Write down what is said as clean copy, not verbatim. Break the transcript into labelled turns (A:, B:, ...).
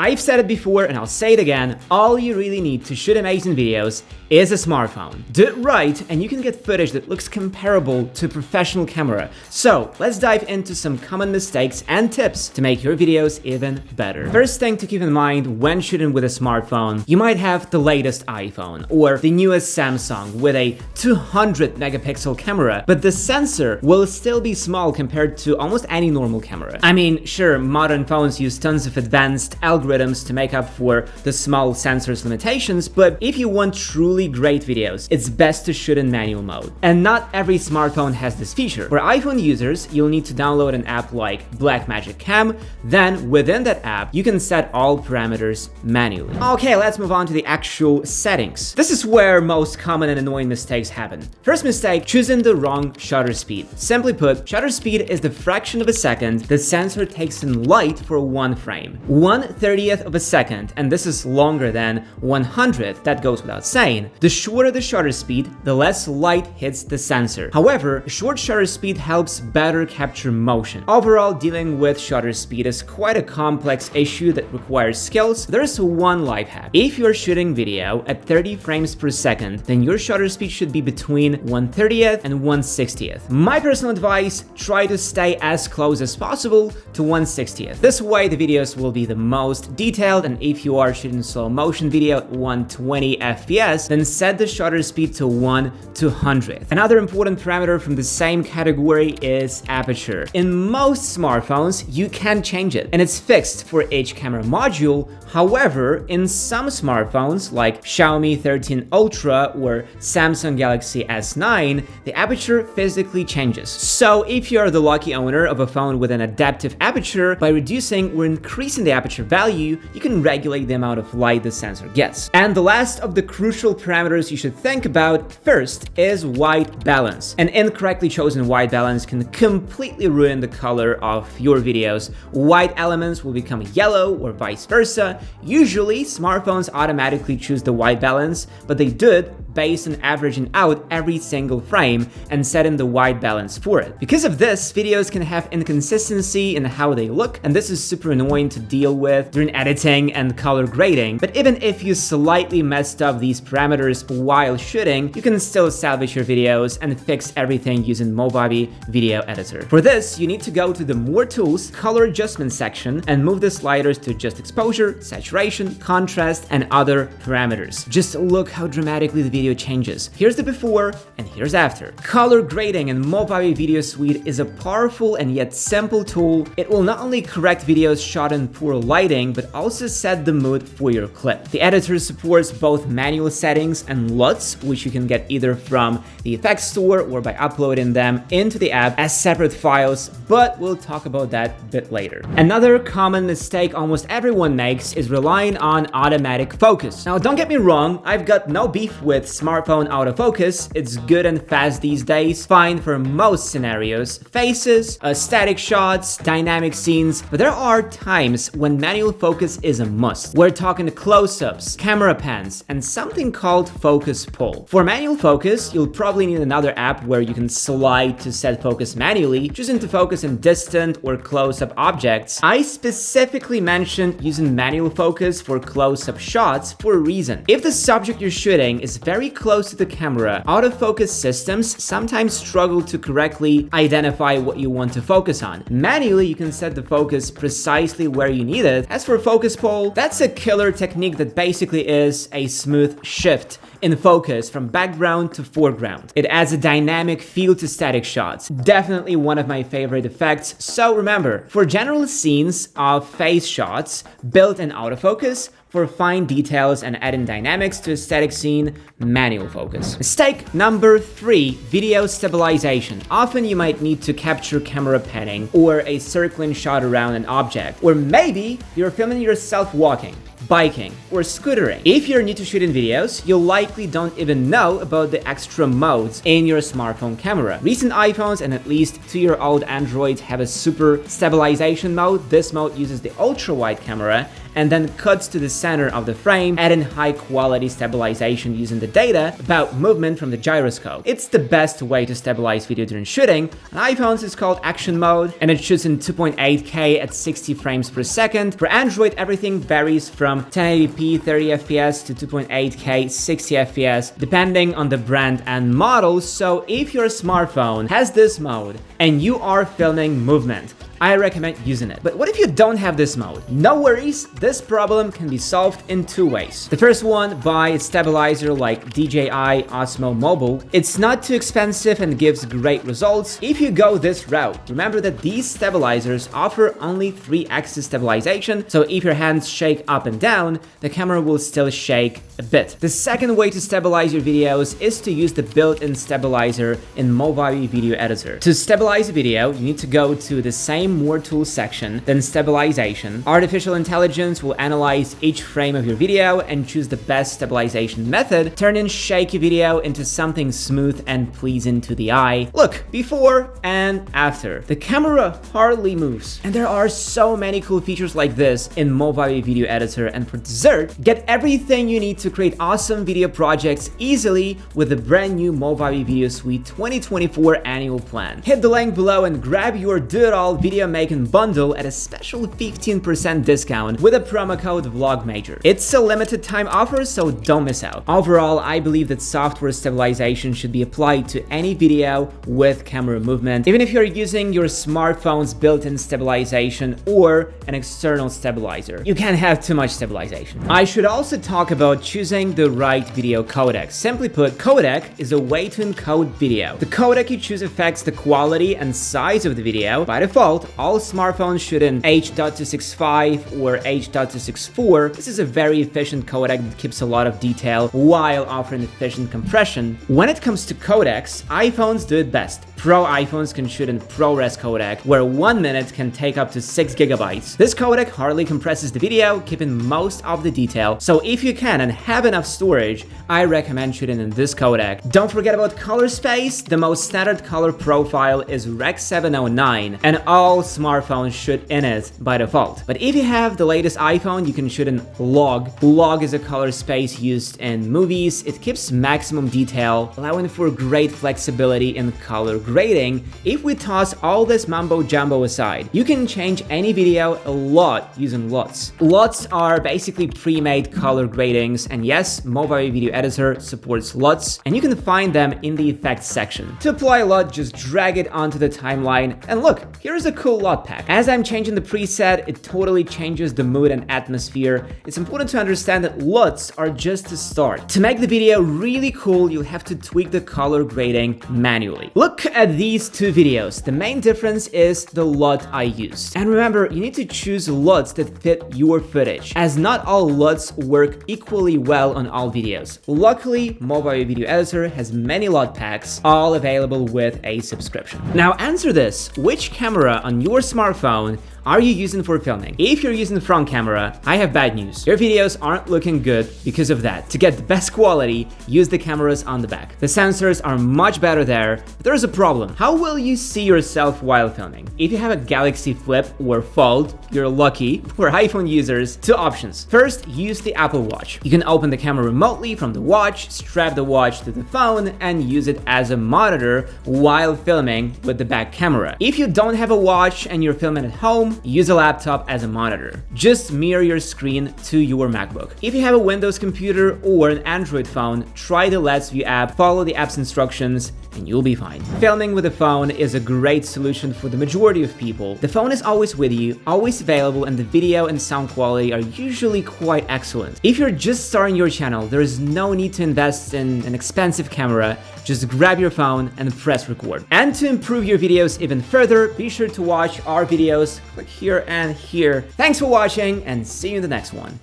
A: I've said it before and I'll say it again, all you really need to shoot amazing videos is a smartphone. Do it right and you can get footage that looks comparable to a professional camera. So let's dive into some common mistakes and tips to make your videos even better. First thing to keep in mind when shooting with a smartphone, you might have the latest iPhone or the newest Samsung with a 200 megapixel camera, but the sensor will still be small compared to almost any normal camera. I mean, sure, modern phones use tons of advanced algorithms to make up for the small sensor's limitations, but if you want truly great videos, it's best to shoot in manual mode. And not every smartphone has this feature. For iPhone users, you'll need to download an app like Blackmagic Cam, then within that app, you can set all parameters manually. Okay, let's move on to the actual settings. This is where most common and annoying mistakes happen. First mistake, choosing the wrong shutter speed. Simply put, shutter speed is the fraction of a second the sensor takes in light for one frame. 1/30th of a second, and this is longer than 100th, that goes without saying. The shorter the shutter speed, the less light hits the sensor. However, a short shutter speed helps better capture motion. Overall, dealing with shutter speed is quite a complex issue that requires skills. There's one life hack. If you're shooting video at 30 frames per second, then your shutter speed should be between 1/30th and 1/60th. My personal advice, try to stay as close as possible to 1/60th. This way, the videos will be the most detailed, and if you are shooting slow motion video at 120 FPS, then set the shutter speed to 1/200th. Another important parameter from the same category is aperture. In most smartphones, you can change it, and it's fixed for each camera module. However, in some smartphones, like Xiaomi 13 Ultra or Samsung Galaxy S9, the aperture physically changes. So if you're the lucky owner of a phone with an adaptive aperture, by reducing or increasing the aperture value, you can regulate the amount of light the sensor gets. And the last of the crucial parameters you should think about first is white balance. An incorrectly chosen white balance can completely ruin the color of your videos. White elements will become yellow or vice versa. Usually, smartphones automatically choose the white balance, but they do it based on averaging out every single frame and setting the white balance for it. Because of this, videos can have inconsistency in how they look, and this is super annoying to deal with during editing and color grading. But even if you slightly messed up these parameters while shooting, you can still salvage your videos and fix everything using Movavi Video Editor. For this, you need to go to the More Tools Color Adjustment section and move the sliders to adjust exposure, saturation, contrast, and other parameters. Just look how dramatically the video changes. Here's the before and here's after. Color grading in Movavi Video Suite is a powerful and yet simple tool. It will not only correct videos shot in poor lighting, but also set the mood for your clip. The editor supports both manual settings and LUTs, which you can get either from the effects store or by uploading them into the app as separate files, but we'll talk about that a bit later. Another common mistake almost everyone makes is relying on automatic focus. Now, don't get me wrong, I've got no beef with smartphone autofocus. It's good and fast these days, fine for most scenarios, faces, static shots, dynamic scenes, but there are times when manual focus is a must. We're talking close-ups, camera pans, and something called focus pull. For manual focus, you'll probably need another app where you can slide to set focus manually, choosing to focus on distant or close-up objects. I specifically mentioned using manual focus for close-up shots for a reason. If the subject you're shooting is very close to the camera, autofocus systems sometimes struggle to correctly identify what you want to focus on. Manually, you can set the focus precisely where you need it. As for focus pull, that's a killer technique that basically is a smooth shift in focus from background to foreground. It adds a dynamic feel to static shots. Definitely one of my favorite effects. So remember, for general scenes of face shots, built in autofocus. For fine details and adding dynamics to a static scene, manual focus. Mistake number 3, video stabilization. Often you might need to capture camera panning or a circling shot around an object, or maybe you're filming yourself walking, biking, or scootering. If you're new to shooting videos, you likely don't even know about the extra modes in your smartphone camera. Recent iPhones and at least 2-year-old Androids have a super stabilization mode. This mode uses the ultra-wide camera and then cuts to the center of the frame, adding high quality stabilization using the data about movement from the gyroscope. It's the best way to stabilize video during shooting. On iPhones it's called action mode, and it shoots in 2.8K at 60 frames per second. For Android, everything varies from 1080p 30 FPS to 2.8K 60 FPS, depending on the brand and model. So if your smartphone has this mode and you are filming movement, I recommend using it. But what if you don't have this mode? No worries, this problem can be solved in two ways. The first one, buy a stabilizer like DJI Osmo Mobile. It's not too expensive and gives great results. If you go this route, remember that these stabilizers offer only 3-axis stabilization, so if your hands shake up and down, the camera will still shake a bit. The second way to stabilize your videos is to use the built-in stabilizer in Movavi Video Editor. To stabilize a video, you need to go to the same More Tools section, then Stabilization. Artificial intelligence will analyze each frame of your video and choose the best stabilization method, turning shaky video into something smooth and pleasing to the eye. Look, before and after. The camera hardly moves. And there are so many cool features like this in Movavi Video Editor, and for dessert, get everything you need to create awesome video projects easily with the brand new Movavi Video Suite 2024 annual plan. Hit the link below and grab your do-it-all video making bundle at a special 15% discount with a promo code VLOGMAJOR. It's a limited time offer, so don't miss out. Overall, I believe that software stabilization should be applied to any video with camera movement, even if you're using your smartphone's built-in stabilization or an external stabilizer. You can't have too much stabilization. I should also talk about choosing the right video codec. Simply put, codec is a way to encode video. The codec you choose affects the quality and size of the video. By default, all smartphones shoot in H.265 or H.264. This is a very efficient codec that keeps a lot of detail while offering efficient compression. When it comes to codecs, iPhones do it best. Pro iPhones can shoot in ProRes codec, where 1 minute can take up to 6 GB. This codec hardly compresses the video, keeping most of the detail. So if you can and have enough storage, I recommend shooting in this codec. Don't forget about color space. The most standard color profile is Rec 709, and all smartphones shoot in it by default. But if you have the latest iPhone, you can shoot in log. Log is a color space used in movies. It keeps maximum detail, allowing for great flexibility in color grading. If we toss all this mumbo jumbo aside, you can change any video a lot using LUTs. LUTs are basically pre-made color gradings, and yes, Movavi Video Editor supports LUTs, and you can find them in the effects section. To apply a LUT, just drag it onto the timeline, and look, here's a cool LUT pack. As I'm changing the preset, it totally changes the mood and atmosphere. It's important to understand that LUTs are just a start. To make the video really cool, you'll have to tweak the color grading manually. Look at these two videos. The main difference is the LUT I used. And remember, you need to choose LUTs that fit your footage, as not all LUTs work equally well on all videos. Luckily, Movavi Video Editor has many LUT packs, all available with a subscription. Now answer this: which camera on your smartphone are you using for filming? If you're using the front camera, I have bad news. Your videos aren't looking good because of that. To get the best quality, use the cameras on the back. The sensors are much better there, but there's a problem. How will you see yourself while filming? If you have a Galaxy Flip or Fold, you're lucky. For iPhone users, two options. First, use the Apple Watch. You can open the camera remotely from the watch, strap the watch to the phone, and use it as a monitor while filming with the back camera. If you don't have a watch and you're filming at home, use a laptop as a monitor. Just mirror your screen to your MacBook. If you have a Windows computer or an Android phone, try the Let's View app, follow the app's instructions, and you'll be fine. Filming with a phone is a great solution for the majority of people. The phone is always with you, always available, and the video and sound quality are usually quite excellent. If you're just starting your channel, there is no need to invest in an expensive camera. Just grab your phone and press record. And to improve your videos even further, be sure to watch our videos. Click here and here. Thanks for watching, and see you in the next one.